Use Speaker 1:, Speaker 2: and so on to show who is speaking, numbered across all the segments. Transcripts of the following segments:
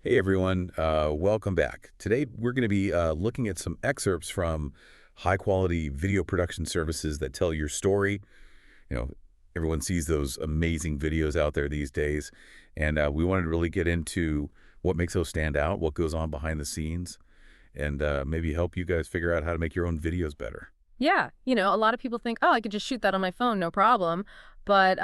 Speaker 1: Hey everyone, welcome back. Today we're going to be looking at some excerpts from high-quality video production services that tell your story. You know, everyone sees those amazing videos out there these days, and we wanted to really get into what makes those stand out, what goes on behind the scenes, and maybe help you guys figure out how to make your own videos better.
Speaker 2: Yeah, a lot of people think, oh, I could just shoot that on my phone, no problem. But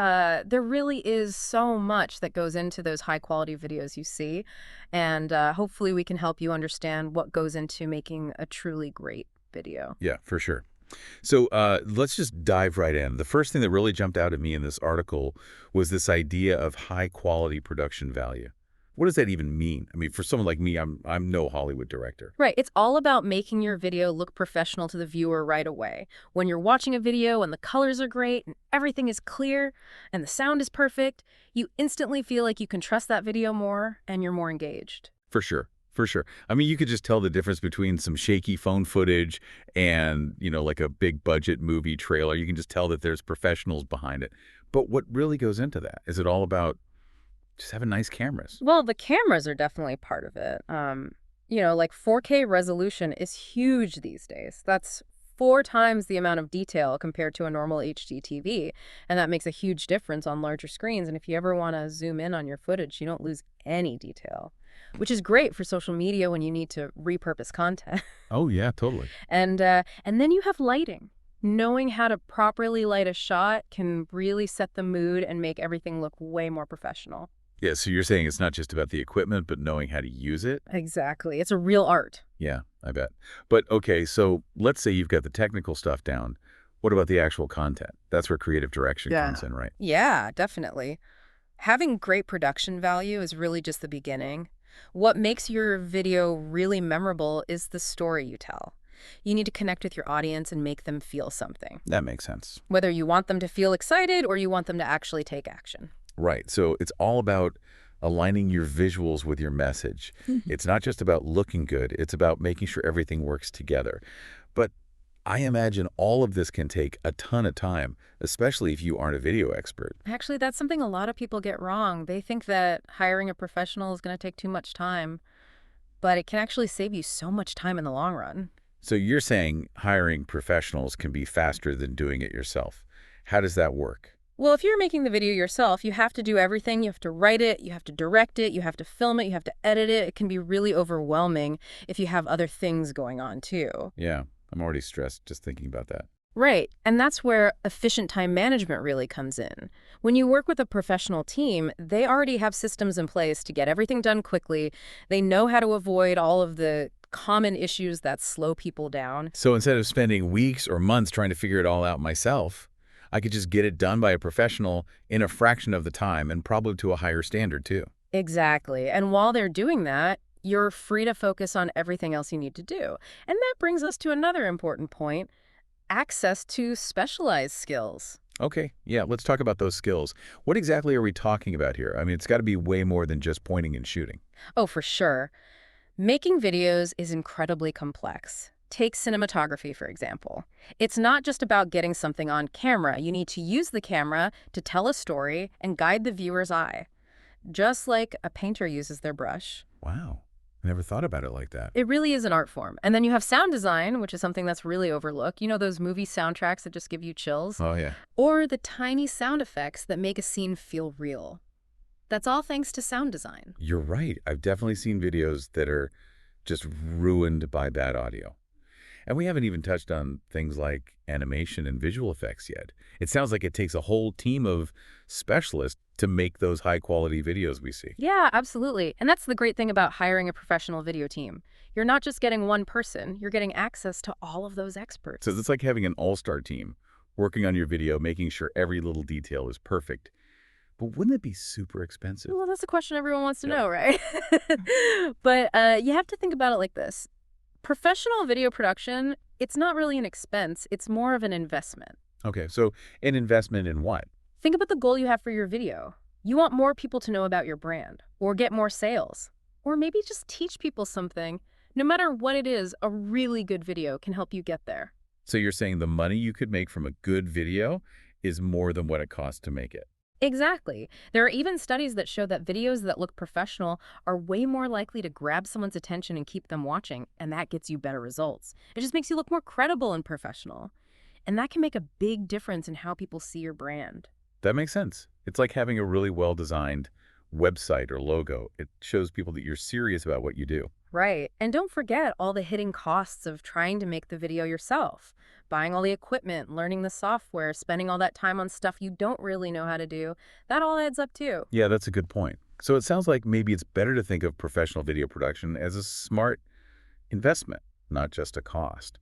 Speaker 2: there really is so much that goes into those high quality videos you see. And hopefully we can help you understand what goes into making a truly great video.
Speaker 1: Yeah, for sure. So let's just dive right in. The first thing that really jumped out at me in this article was this idea of high-quality production value. What does that even mean? I mean, for someone like me, I'm no Hollywood director.
Speaker 2: Right. It's all about making your video look professional to the viewer right away. When you're watching a video and the colors are great and everything is clear and the sound is perfect, you instantly feel like you can trust that video more and you're more engaged.
Speaker 1: For sure. For sure. I mean, you could just tell the difference between some shaky phone footage and, like a big budget movie trailer. You can just tell that there's professionals behind it. But what really goes into that? Is it all about just having nice cameras?
Speaker 2: Well, the cameras are definitely part of it. Like 4K resolution is huge these days. That's 4 times the amount of detail compared to a normal HD TV. And that makes a huge difference on larger screens. And if you ever want to zoom in on your footage, you don't lose any detail, which is great for social media when you need to repurpose content.
Speaker 1: Oh, yeah, totally.
Speaker 2: And then you have lighting. Knowing how to properly light a shot can really set the mood and make everything look way more professional.
Speaker 1: Yeah, so you're saying it's not just about the equipment, but knowing how to use it?
Speaker 2: Exactly. It's a real art.
Speaker 1: Yeah, I bet. But okay, so let's say you've got the technical stuff down. What about the actual content? That's where creative direction
Speaker 2: Yeah.
Speaker 1: comes in, right?
Speaker 2: Yeah, definitely. Having great production value is really just the beginning. What makes your video really memorable is the story you tell. You need to connect with your audience and make them feel something,
Speaker 1: That makes sense.
Speaker 2: whether you want them to feel excited or you want them to actually take action.
Speaker 1: Right. So it's all about aligning your visuals with your message.
Speaker 2: Mhm.
Speaker 1: It's not just about looking good. It's about making sure everything works together. But I imagine all of this can take a ton of time, especially if you aren't a video expert.
Speaker 2: Actually, that's something a lot of people get wrong. They think that hiring a professional is going to take too much time, but it can actually save you so much time in the long run.
Speaker 1: So you're saying hiring professionals can be faster than doing it yourself. How does that work?
Speaker 2: Well, if you're making the video yourself, you have to do everything. You have to write it, you have to direct it, you have to film it, you have to edit it. It can be really overwhelming if you have other things going on too.
Speaker 1: Yeah, I'm already stressed just thinking about that.
Speaker 2: Right. And that's where efficient time management really comes in. When you work with a professional team, they already have systems in place to get everything done quickly. They know how to avoid all of the common issues that slow people down.
Speaker 1: So instead of spending weeks or months trying to figure it all out myself, I could just get it done by a professional in a fraction of the time and probably to a higher standard too.
Speaker 2: Exactly. And while they're doing that, you're free to focus on everything else you need to do. And that brings us to another important point: access to specialized skills.
Speaker 1: Okay, yeah, let's talk about those skills. What exactly are we talking about here? I mean, it's got to be way more than just pointing and shooting.
Speaker 2: Oh, for sure. Making videos is incredibly complex. Take cinematography, for example. It's not just about getting something on camera. You need to use the camera to tell a story and guide the viewer's eye, just like a painter uses their brush.
Speaker 1: Wow, I never thought about it like that.
Speaker 2: It really is an art form. And then you have sound design, which is something that's really overlooked. You know those movie soundtracks that just give you chills?
Speaker 1: Oh, yeah.
Speaker 2: Or the tiny sound effects that make a scene feel real. That's all thanks to sound design.
Speaker 1: You're right. I've definitely seen videos that are just ruined by bad audio. And we haven't even touched on things like animation and visual effects yet. It sounds like it takes a whole team of specialists to make those high-quality videos we see.
Speaker 2: Yeah, absolutely. And that's the great thing about hiring a professional video team. You're not just getting one person, you're getting access to all of those
Speaker 1: So
Speaker 2: experts.
Speaker 1: it's like having an all-star team working on your video, making sure every little detail is perfect. But wouldn't it be super expensive?
Speaker 2: Well, that's a question everyone wants to
Speaker 1: Yeah.
Speaker 2: know, right? But you have to think about it like this. Professional video production, it's not really an expense, it's more of an investment.
Speaker 1: Okay, so an investment in what?
Speaker 2: Think about the goal you have for your video. You want more people to know about your brand, or get more sales, or maybe just teach people something. No matter what it is, a really good video can help you get there.
Speaker 1: So you're saying the money you could make from a good video is more than what it costs to make it.
Speaker 2: Exactly. There are even studies that show that videos that look professional are way more likely to grab someone's attention and keep them watching, and that gets you better results. It just makes you look more credible and professional. And that can make a big difference in how people see your brand.
Speaker 1: That makes sense. It's like having a really well-designed website or logo. It shows people that you're serious about what you do.
Speaker 2: Right. And don't forget all the hidden costs of trying to make the video yourself. Buying all the equipment, learning the software, spending all that time on stuff you don't really know how to do. That all adds up too.
Speaker 1: Yeah, that's a good point. So it sounds like maybe it's better to think of professional video production as a smart investment, not just a cost.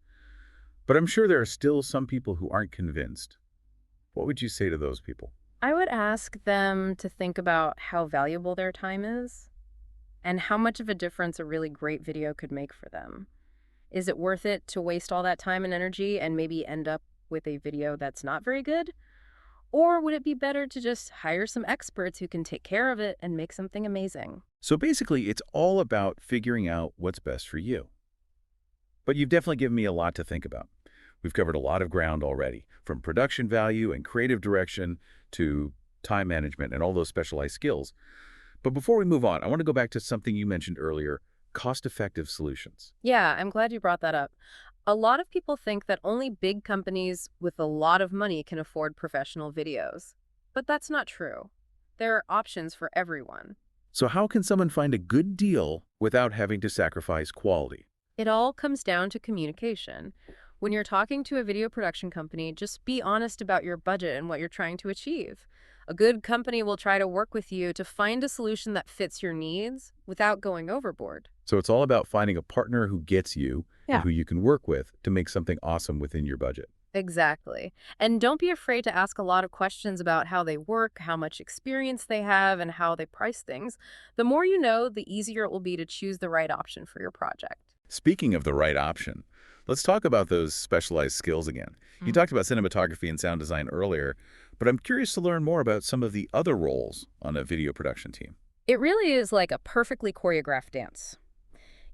Speaker 1: But I'm sure there are still some people who aren't convinced. What would you say to those people?
Speaker 2: I would ask them to think about how valuable their time is and how much of a difference a really great video could make for them. Is it worth it to waste all that time and energy and maybe end up with a video that's not very good? Or would it be better to just hire some experts who can take care of it and make something amazing?
Speaker 1: So basically, it's all about figuring out what's best for you. But you've definitely given me a lot to think about. We've covered a lot of ground already, from production value and creative direction to time management and all those specialized skills. But before we move on, I want to go back to something you mentioned earlier, cost-effective solutions.
Speaker 2: Yeah, I'm glad you brought that up. A lot of people think that only big companies with a lot of money can afford professional videos. But that's not true. There are options for everyone.
Speaker 1: So how can someone find a good deal without having to sacrifice quality?
Speaker 2: It all comes down to communication. When you're talking to a video production company, just be honest about your budget and what you're trying to achieve. A good company will try to work with you to find a solution that fits your needs without going overboard.
Speaker 1: So it's all about finding a partner who gets you and
Speaker 2: Yeah.
Speaker 1: who you can work with to make something awesome within your budget.
Speaker 2: Exactly. And don't be afraid to ask a lot of questions about how they work, how much experience they have, and how they price things. The more you know, the easier it will be to choose the right option for your project.
Speaker 1: Speaking of the right option, let's talk about those specialized skills again. You talked about cinematography and sound design earlier, but I'm curious to learn more about some of the other roles on a video production team.
Speaker 2: It really is like a perfectly choreographed dance.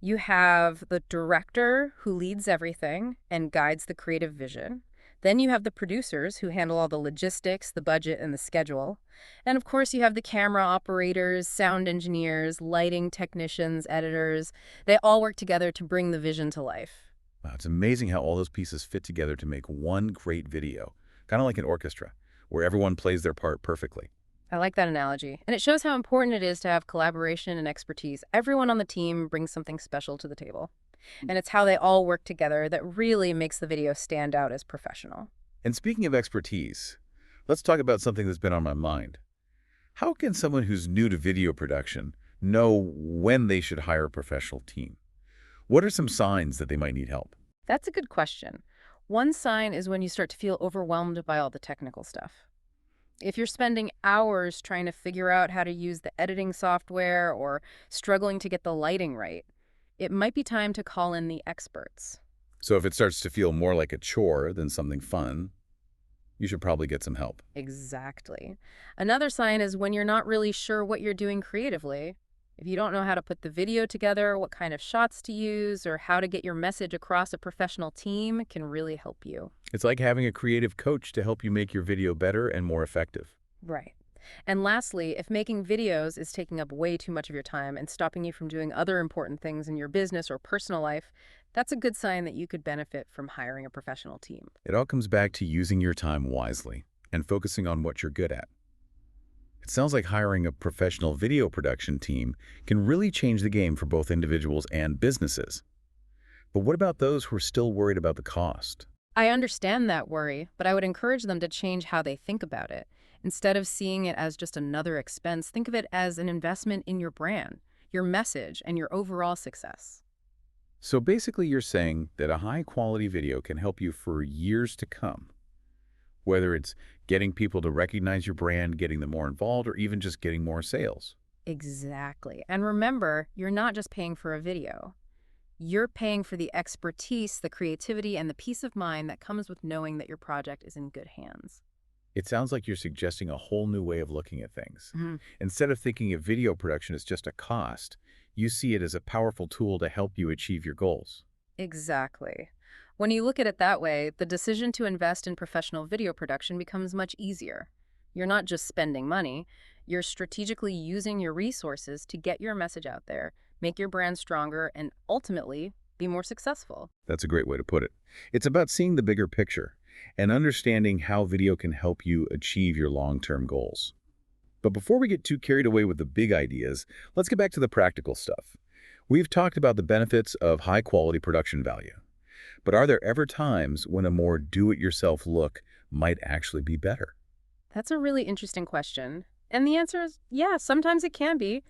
Speaker 2: You have the director who leads everything and guides the creative vision. Then you have the producers who handle all the logistics, the budget, and the schedule. And of course, you have the camera operators, sound engineers, lighting technicians, editors. They all work together to bring the vision to life.
Speaker 1: Wow, it's amazing how all those pieces fit together to make one great video, kind of like an orchestra, where everyone plays their part perfectly.
Speaker 2: I like that analogy. And it shows how important it is to have collaboration and expertise. Everyone on the team brings something special to the table. And it's how they all work together that really makes the video stand out as professional.
Speaker 1: And speaking of expertise, let's talk about something that's been on my mind. How can someone who's new to video production know when they should hire a professional team? What are some signs that they might need help?
Speaker 2: That's a good question. One sign is when you start to feel overwhelmed by all the technical stuff. If you're spending hours trying to figure out how to use the editing software or struggling to get the lighting right, it might be time to call in the experts.
Speaker 1: So if it starts to feel more like a chore than something fun, you should probably get some help.
Speaker 2: Exactly. Another sign is when you're not really sure what you're doing creatively. If you don't know how to put the video together, what kind of shots to use, or how to get your message across a professional team can really help you.
Speaker 1: It's like having a creative coach to help you make your video better and more effective.
Speaker 2: Right. And lastly, if making videos is taking up way too much of your time and stopping you from doing other important things in your business or personal life, that's a good sign that you could benefit from hiring a professional team.
Speaker 1: It all comes back to using your time wisely and focusing on what you're good at. It sounds like hiring a professional video production team can really change the game for both individuals and businesses. But what about those who are still worried about the cost?
Speaker 2: I understand that worry, but I would encourage them to change how they think about it. Instead of seeing it as just another expense, think of it as an investment in your brand, your message, and your overall success.
Speaker 1: So basically you're saying that a high-quality video can help you for years to come, whether it's getting people to recognize your brand, getting them more involved, or even just getting more sales.
Speaker 2: Exactly. And remember, you're not just paying for a video. You're paying for the expertise, the creativity, and the peace of mind that comes with knowing that your project is in good hands.
Speaker 1: It sounds like you're suggesting a whole new way of looking at things.
Speaker 2: Mhm.
Speaker 1: Instead of thinking of video production as just a cost, you see it as a powerful tool to help you achieve your goals.
Speaker 2: Exactly. When you look at it that way, the decision to invest in professional video production becomes much easier. You're not just spending money, you're strategically using your resources to get your message out there, make your brand stronger, and ultimately be more successful.
Speaker 1: That's a great way to put it. It's about seeing the bigger picture and understanding how video can help you achieve your long-term goals. But before we get too carried away with the big ideas, let's get back to the practical stuff. We've talked about the benefits of high-quality production value. But are there ever times when a more do-it-yourself look might actually be better?
Speaker 2: That's a really interesting question. And the answer is yeah, sometimes it can be.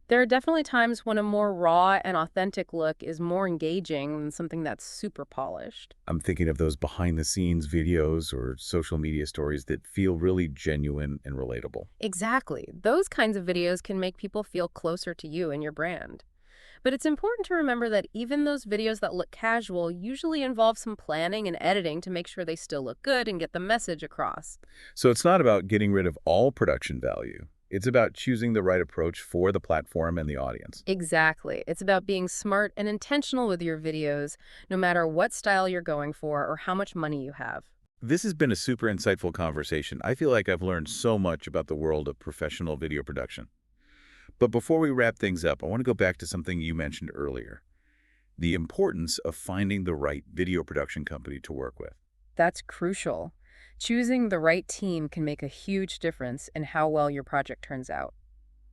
Speaker 2: There are definitely times when a more raw and authentic look is more engaging than something that's super polished.
Speaker 1: I'm thinking of those behind-the-scenes videos or social media stories that feel really genuine and relatable.
Speaker 2: Exactly. Those kinds of videos can make people feel closer to you and your brand. But it's important to remember that even those videos that look casual usually involve some planning and editing to make sure they still look good and get the message across.
Speaker 1: So it's not about getting rid of all production value. It's about choosing the right approach for the platform and the audience.
Speaker 2: Exactly. It's about being smart and intentional with your videos, no matter what style you're going for or how much money you have.
Speaker 1: This has been a super insightful conversation. I feel like I've learned so much about the world of professional video production. But before we wrap things up, I want to go back to something you mentioned earlier, the importance of finding the right video production company to work with.
Speaker 2: That's crucial. Choosing the right team can make a huge difference in how well your project turns out.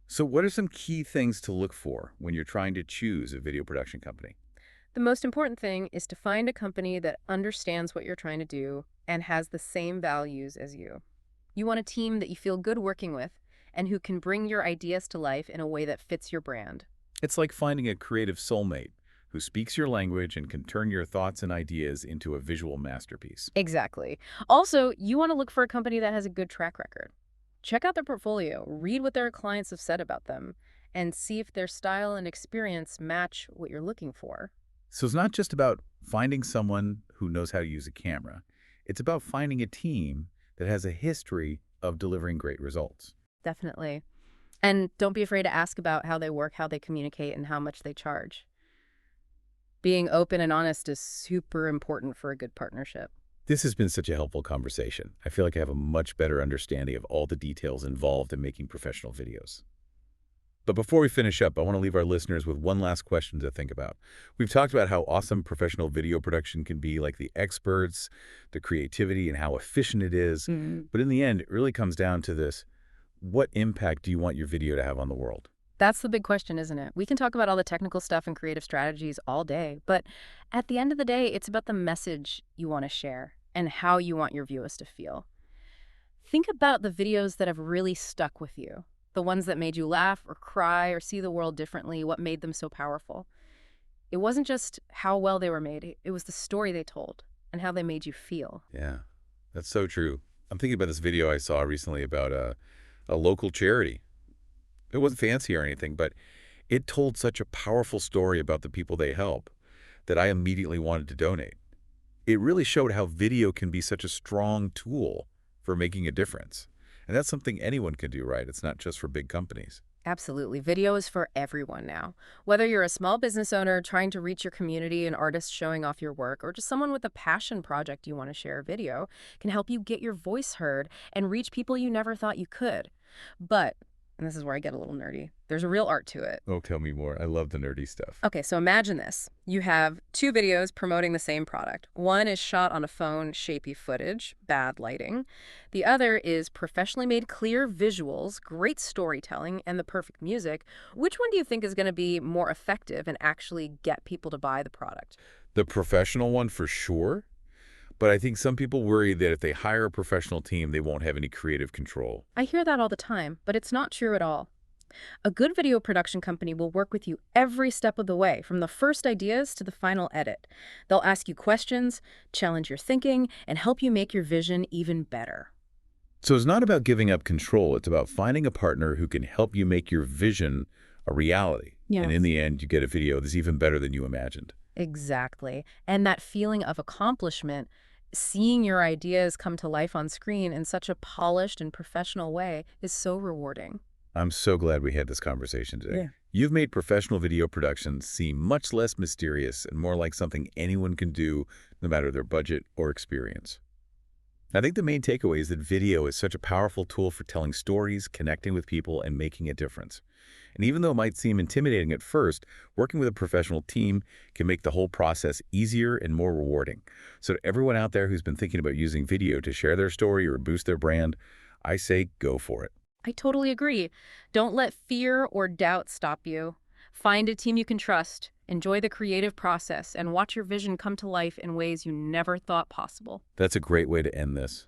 Speaker 1: So what are some key things to look for when you're trying to choose a video production company?
Speaker 2: The most important thing is to find a company that understands what you're trying to do and has the same values as you. You want a team that you feel good working with and who can bring your ideas to life in a way that fits your brand.
Speaker 1: It's like finding a creative soulmate who speaks your language and can turn your thoughts and ideas into a visual masterpiece.
Speaker 2: Exactly. Also, you want to look for a company that has a good track record. Check out their portfolio, read what their clients have said about them, and see if their style and experience match what you're looking for.
Speaker 1: So it's not just about finding someone who knows how to use a camera. It's about finding a team that has a history of delivering great results.
Speaker 2: Definitely. And don't be afraid to ask about how they work, how they communicate, and how much they charge. Being open and honest is super important for a good partnership.
Speaker 1: This has been such a helpful conversation. I feel like I have a much better understanding of all the details involved in making professional videos. But before we finish up, I want to leave our listeners with one last question to think about. We've talked about how awesome professional video production can be, like the experts, the creativity, and how efficient it is. But in the end, it really comes down to this: what impact do you want your video to have on the world?
Speaker 2: That's the big question, isn't it? We can talk about all the technical stuff and creative strategies all day, but at the end of the day, it's about the message you want to share and how you want your viewers to feel. Think about the videos that have really stuck with you, the ones that made you laugh or cry or see the world differently, what made them so powerful. It wasn't just how well they were made, it was the story they told and how they made you feel.
Speaker 1: Yeah, that's so true. I'm thinking about this video I saw recently about a local charity. It wasn't fancy or anything, but it told such a powerful story about the people they help that I immediately wanted to donate. It really showed how video can be such a strong tool for making a difference. And that's something anyone can do, right? It's not just for big companies.
Speaker 2: Absolutely. Video is for everyone now. Whether you're a small business owner trying to reach your community, an artist showing off your work, or just someone with a passion project you want to share, video can help you get your voice heard and reach people you never thought you could. But, and this is where I get a little nerdy, there's a real art to it.
Speaker 1: Oh, tell me more. I love the nerdy stuff.
Speaker 2: Okay, so imagine this. You have two videos promoting the same product. One is shot on a phone, shapy footage, bad lighting. The other is professionally made clear visuals, great storytelling, and the perfect music. Which one do you think is going to be more effective and actually get people to buy the product?
Speaker 1: The professional one for sure, but I think some people worry that if they hire a professional team, they won't have any creative control.
Speaker 2: I hear that all the time, but it's not true at all. A good video production company will work with you every step of the way, from the first ideas to the final edit. They'll ask you questions, challenge your thinking, and help you make your vision even better.
Speaker 1: So it's not about giving up control. It's about finding a partner who can help you make your vision a reality.
Speaker 2: Yes.
Speaker 1: And in the end, you get a video that's even better than you imagined.
Speaker 2: Exactly. And that feeling of accomplishment, seeing your ideas come to life on screen in such a polished and professional way, is so rewarding.
Speaker 1: I'm so glad we had this conversation today.
Speaker 2: Yeah.
Speaker 1: You've made professional video production seem much less mysterious and more like something anyone can do, no matter their budget or experience. I think the main takeaway is that video is such a powerful tool for telling stories, connecting with people, and making a difference. And even though it might seem intimidating at first, working with a professional team can make the whole process easier and more rewarding. So to everyone out there who's been thinking about using video to share their story or boost their brand, I say go for it.
Speaker 2: I totally agree. Don't let fear or doubt stop you. Find a team you can trust, enjoy the creative process, and watch your vision come to life in ways you never thought possible.
Speaker 1: That's a great way to end this.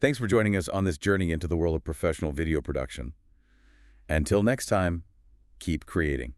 Speaker 1: Thanks for joining us on this journey into the world of professional video production. Until next time, keep creating.